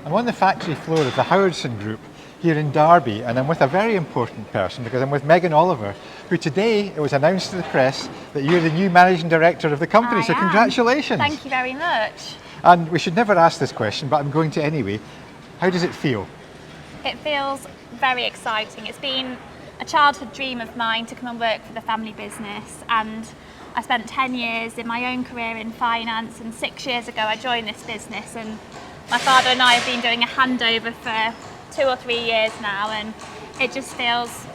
I'm on the factory floor of the Howardson Group here in Derby, and I'm with a very important person because I'm with Megan Oliver, who today it was announced to the press that you're the new managing director of the company. So congratulations. Thank you very much. And we should never ask this question, but I'm going to anyway. How does it feel? It feels very exciting. It's been a childhood dream of mine to come and work for the family business, and I spent 10 years in my own career in finance, and 6 years ago I joined this business, and my father and I have been doing a handover for 2 or 3 years now, and it just feels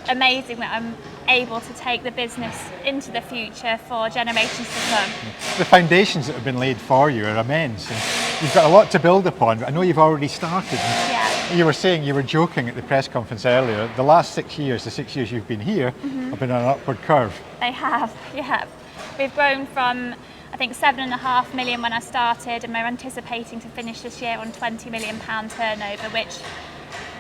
amazing that I'm able to take the business into the future for generations to come. The foundations that have been laid for you are immense, and you've got a lot to build upon. I know you've already started. Yeah. You were saying, you were joking at the press conference earlier, the last 6 years, the 6 years you've been here, have been on an upward curve. They have, yeah. We've grown from, I think, 7.5 million when I started, and we're anticipating to finish this year on £20 million turnover, which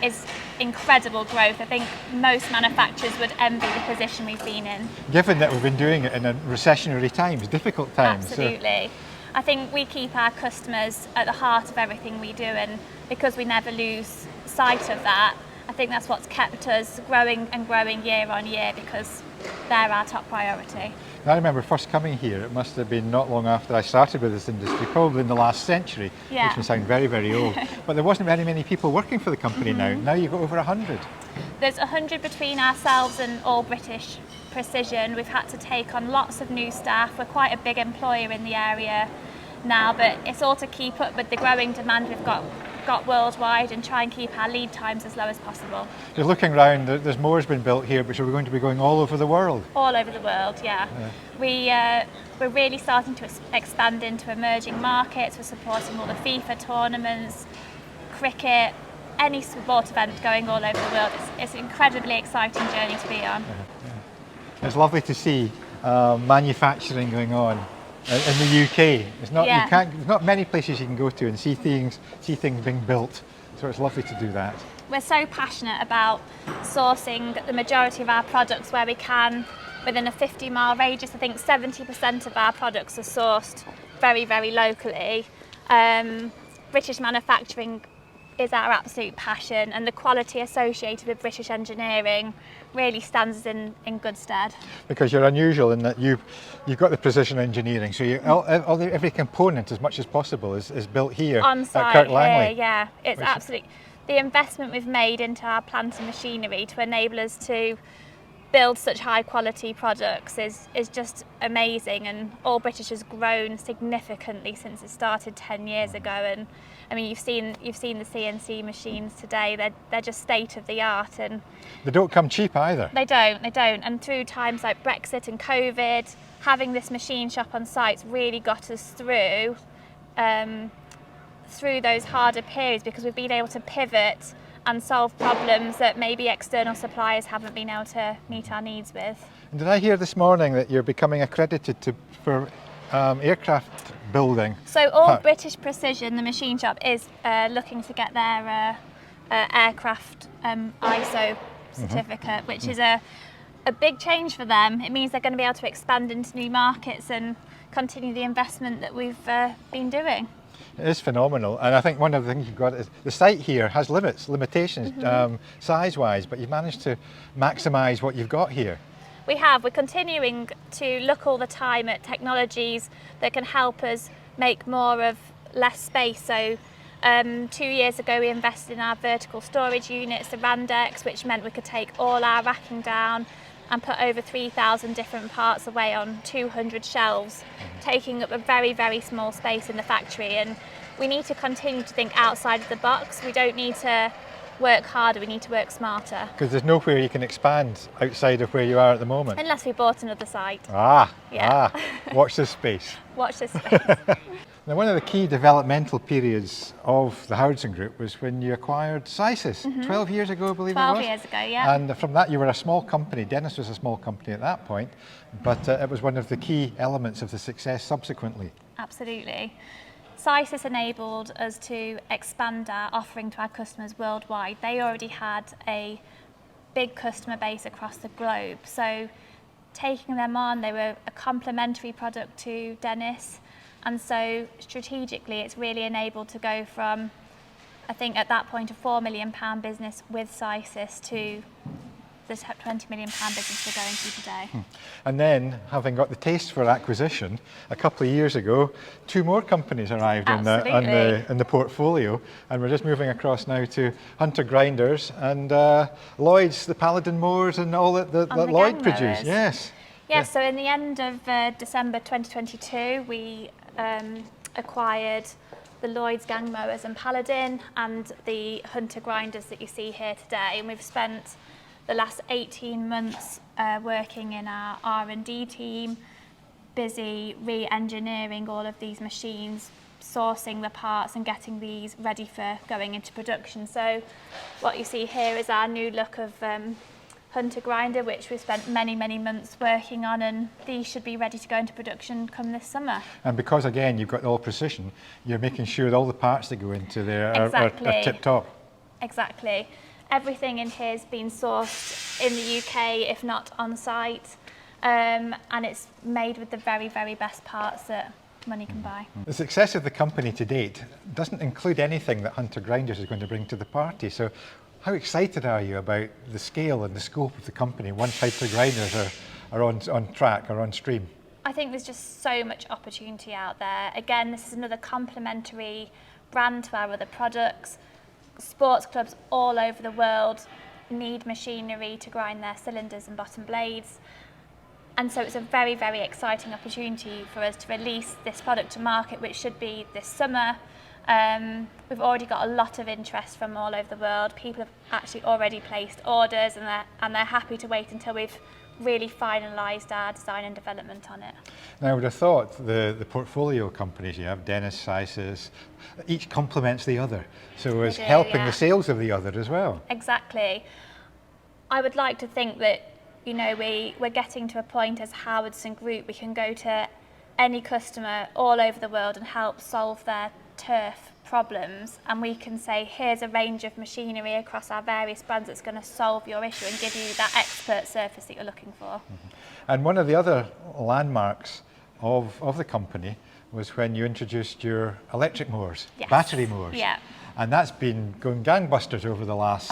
is incredible growth. I think most manufacturers would envy the position we've been in. Given that we've been doing it in a recessionary times, difficult times. Absolutely. I think we keep our customers at the heart of everything we do, and because we never lose sight of that, I think that's what's kept us growing and growing year on year, because they're our top priority. I remember first coming here, it must have been not long after I started with this industry, probably in the last century, which will sound very, very old. But there wasn't very many people working for the company now. Now you've got over 100. There's 100 between ourselves and All British Precision. We've had to take on lots of new staff. We're quite a big employer in the area now, but it's all to keep up with the growing demand we've got worldwide and try and keep our lead times as low as possible. You're looking around, there's more has been built here, but we're going to be going all over the world. All over the world, yeah. We're really starting to expand into emerging markets. We're supporting all the FIFA tournaments, cricket, any sport event going all over the world. It's an incredibly exciting journey to be on. It's lovely to see manufacturing going on in the UK. It's not, there's not many places you can go to and see things being built. So it's lovely to do that. We're so passionate about sourcing the majority of our products where we can within a 50-mile radius. I think 70% of our products are sourced very, very locally. British manufacturing is our absolute passion, and the quality associated with British engineering really stands in good stead. Because you're unusual in that you've got the precision engineering, so every component as much as possible is built here on site at Kirk Langley. Here, yeah, it's absolutely the investment we've made into our plant and machinery to enable us to build such high quality products is just amazing, and All British has grown significantly since it started 10 years ago. And I mean, you've seen the CNC machines today. They're just state of the art, and they don't come cheap either. They don't. And through times like Brexit and COVID, having this machine shop on site's really got us through those harder periods, because we've been able to pivot and solve problems that maybe external suppliers haven't been able to meet our needs with. And did I hear this morning that you're becoming accredited for aircraft building? So All British Precision, the machine shop, is looking to get their aircraft ISO certificate, which is a big change for them. It means they're going to be able to expand into new markets and continue the investment that we've been doing. It is phenomenal, and I think one of the things you've got is the site here has limitations size-wise, but you've managed to maximise what you've got here. We have. We're continuing to look all the time at technologies that can help us make more of less space. So 2 years ago we invested in our vertical storage units, the Randex, which meant we could take all our racking down and put over 3,000 different parts away on 200 shelves, taking up a very, very small space in the factory. And we need to continue to think outside of the box. We don't need to work harder, we need to work smarter. Because there's nowhere you can expand outside of where you are at the moment. Unless we bought another site. Watch this space. Watch this space. Now, one of the key developmental periods of the Howardson Group was when you acquired Sysis 12 years ago, I believe it was. 12 years ago, yeah. And from that you were a small company. Dennis was a small company at that point, but it was one of the key elements of the success subsequently. Absolutely. Sysis enabled us to expand our offering to our customers worldwide. They already had a big customer base across the globe, so taking them on, they were a complementary product to Dennis. And so strategically, it's really enabled to go from I think at that point a £4 million business with Sysis to the £20 million business we're going to today. And then, having got the taste for acquisition, a couple of years ago, 2 more companies arrived in the portfolio, and we're just moving across now to Hunter Grinders and Lloyd's, the Paladin Mowers, and all that Lloyd produce. Yes. Yes, so in the end of December 2022, we acquired the Lloyd's gang mowers and Paladin and the Hunter Grinders that you see here today, and we've spent the last 18 months working in our R&D team, busy re-engineering all of these machines, sourcing the parts and getting these ready for going into production. So what you see here is our new look of Hunter Grinder, which we've spent many, many months working on, and these should be ready to go into production come this summer. And because, again, you've got all precision, you're making sure that all the parts that go into there are tip-top. Exactly. Everything in here has been sourced in the UK, if not on site, and it's made with the very, very best parts that money can buy. The success of the company to date doesn't include anything that Hunter Grinders is going to bring to the party. So how excited are you about the scale and the scope of the company once Hunter Grinders are on track or on stream? I think there's just so much opportunity out there. Again, this is another complementary brand to our other products. Sports clubs all over the world need machinery to grind their cylinders and bottom blades, and so it's a very, very exciting opportunity for us to release this product to market, which should be this summer. We've already got a lot of interest from all over the world. People have actually already placed orders, and they're happy to wait until we've really finalised our design and development on it. Now, I would have thought the portfolio companies you have, Dennis, Sysis, each complements the other, so it's helping the sales of the other as well. Exactly. I would like to think that, you know, we're getting to a point as Howardson Group, we can go to any customer all over the world and help solve their turf problems, and we can say, here's a range of machinery across our various brands that's going to solve your issue and give you that expert service that you're looking for. Mm-hmm. And one of the other landmarks of the company was when you introduced your electric mowers, battery mowers. Yeah. And that's been going gangbusters over the last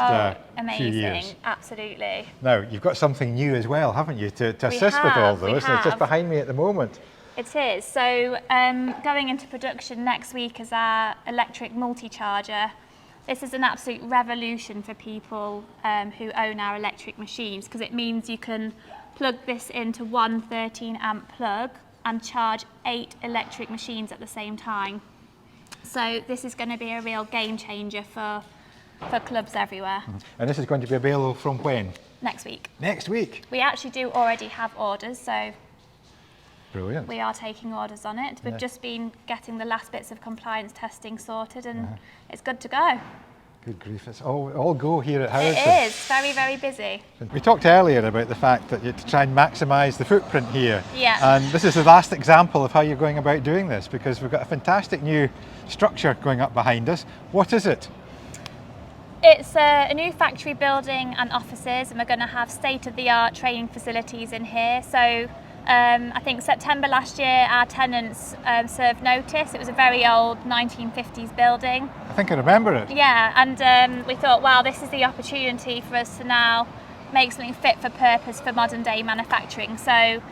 few years. Absolutely. Now, you've got something new as well, haven't you, to assist with all those? It's just behind me at the moment. It is. So going into production next week is our electric multi-charger. This is an absolute revolution for people who own our electric machines, because it means you can plug this into one 13 amp plug and charge 8 electric machines at the same time. So this is going to be a real game changer for clubs everywhere. And this is going to be available from when? Next week. Next week? We actually do already have orders, so brilliant. We are taking orders on it. We've just been getting the last bits of compliance testing sorted, and it's good to go. Good grief, it's all go here at Howardson. It is, very, very busy. We talked earlier about the fact that you have to try and maximise the footprint here. Yeah. And this is the last example of how you're going about doing this, because we've got a fantastic new structure going up behind us. What is it? It's a new factory building and offices, and we're going to have state-of-the-art training facilities in here. So I think September last year our tenants served notice. It was a very old 1950s building. I think I remember it. Yeah, and we thought, wow, this is the opportunity for us to now make something fit for purpose for modern day manufacturing. So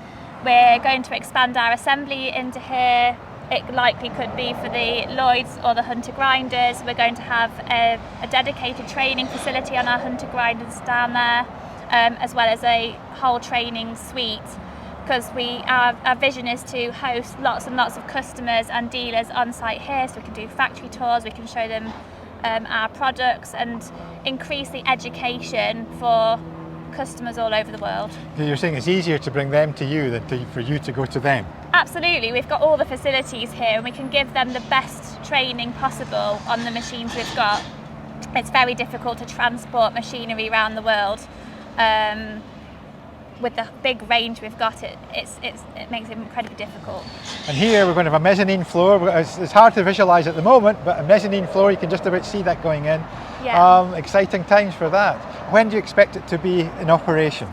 we're going to expand our assembly into here. It likely could be for the Lloyd's or the Hunter Grinders. We're going to have a dedicated training facility on our Hunter Grinders down there, as well as a whole training suite, because our vision is to host lots and lots of customers and dealers on site here, so we can do factory tours, we can show them our products and increase the education for customers all over the world. So you're saying it's easier to bring them to you than for you to go to them? Absolutely, we've got all the facilities here and we can give them the best training possible on the machines we've got. It's very difficult to transport machinery around the world. With the big range we've got, it makes it incredibly difficult. And here we're going to have a mezzanine floor. It's hard to visualise at the moment, but a mezzanine floor, you can just about see that going in. Yeah. Exciting times for that. When do you expect it to be in operation?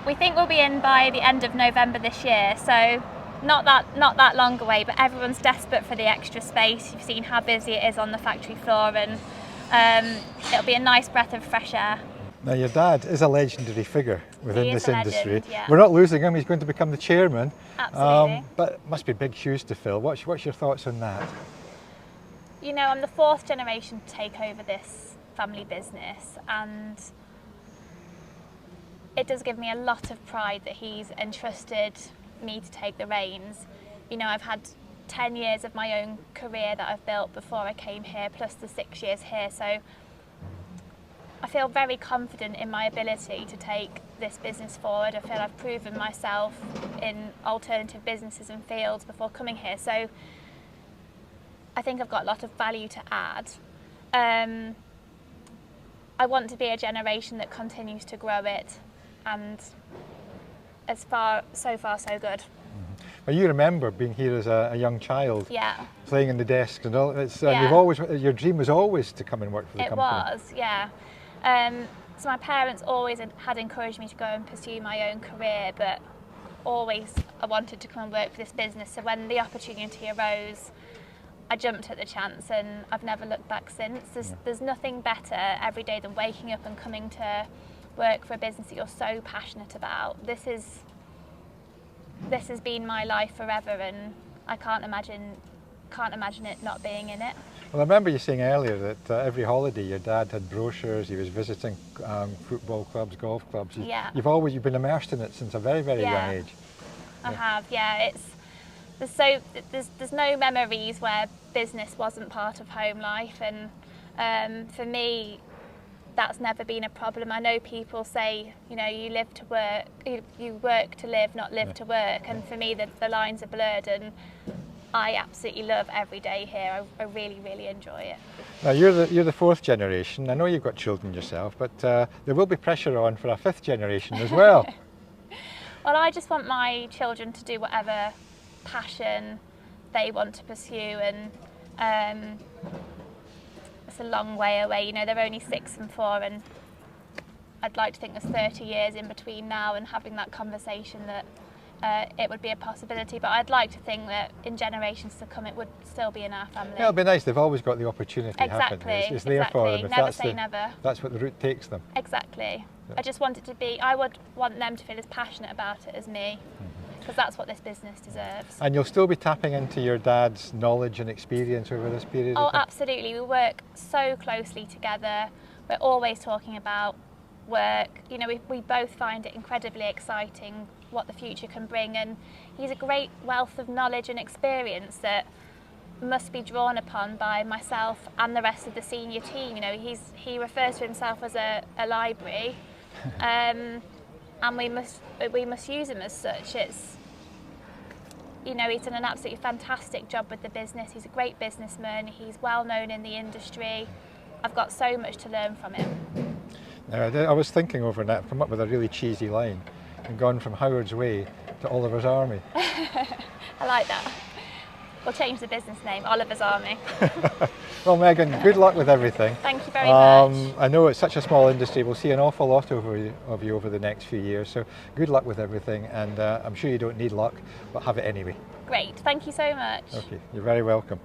We think we'll be in by the end of November this year, so not that long away, but everyone's desperate for the extra space. You've seen how busy it is on the factory floor, and it'll be a nice breath of fresh air. Now your dad is a legendary figure within He is this a industry. legend, yeah. We're not losing him, he's going to become the chairman. Absolutely. But it must be big shoes to fill. What's your thoughts on that? You know, I'm the fourth generation to take over this family business, and it does give me a lot of pride that he's entrusted me to take the reins. You know, I've had 10 years of my own career that I've built before I came here, plus the 6 years here, so I feel very confident in my ability to take this business forward. I feel I've proven myself in alternative businesses and fields before coming here, so I think I've got a lot of value to add. I want to be a generation that continues to grow it, and so far so good. Well, you remember being here as a young child, Yeah. playing in the desks and all. Yeah. Your dream was always to come and work for the It company. was, yeah. So my parents always had encouraged me to go and pursue my own career, but always I wanted to come and work for this business. So when the opportunity arose, I jumped at the chance, and I've never looked back since. There's nothing better every day than waking up and coming to work for a business that you're so passionate about. This has been my life forever, and I can't imagine it not being in it. Well, I remember you saying earlier that every holiday your dad had brochures, he was visiting football clubs, golf clubs. Yeah. You've been immersed in it since a very, very young age. I have, yeah. There's no memories where business wasn't part of home life, and for me, that's never been a problem. I know people say, you know, you live to work, you work to live, not live to work, and for me the lines are blurred, and I absolutely love every day here. I really, really enjoy it. Now you're the fourth generation. I know you've got children yourself, but there will be pressure on for a fifth generation as well. Well, I just want my children to do whatever passion they want to pursue, and it's a long way away. You know, they're only 6 and 4, and I'd like to think there's 30 years in between now and having that conversation that it would be a possibility, but I'd like to think that in generations to come it would still be in our family. Yeah, it'll be nice. They've always got the opportunity. Exactly. It's there for them. If Never say never. That's what the route takes them. Exactly. Yeah. I just want it to be. I would want them to feel as passionate about it as me, because that's what this business deserves. And you'll still be tapping into your dad's knowledge and experience over this period. Oh, absolutely. We work so closely together. We're always talking about work. You know, we both find it incredibly exciting what the future can bring, and he's a great wealth of knowledge and experience that must be drawn upon by myself and the rest of the senior team. You know, he refers to himself as a library, and we must use him as such. You know, he's done an absolutely fantastic job with the business. He's a great businessman. He's well known in the industry. I've got so much to learn from him. Now, I was thinking overnight, I've come up with a really cheesy line and gone from Howard's Way to Oliver's Army. I like that. We'll change the business name, Oliver's Army. Well, Megan, good luck with everything. Thank you very much. I know it's such a small industry. We'll see an awful lot of you over the next few years. So good luck with everything, and I'm sure you don't need luck, but have it anyway. Great. Thank you so much. Okay, you're very welcome.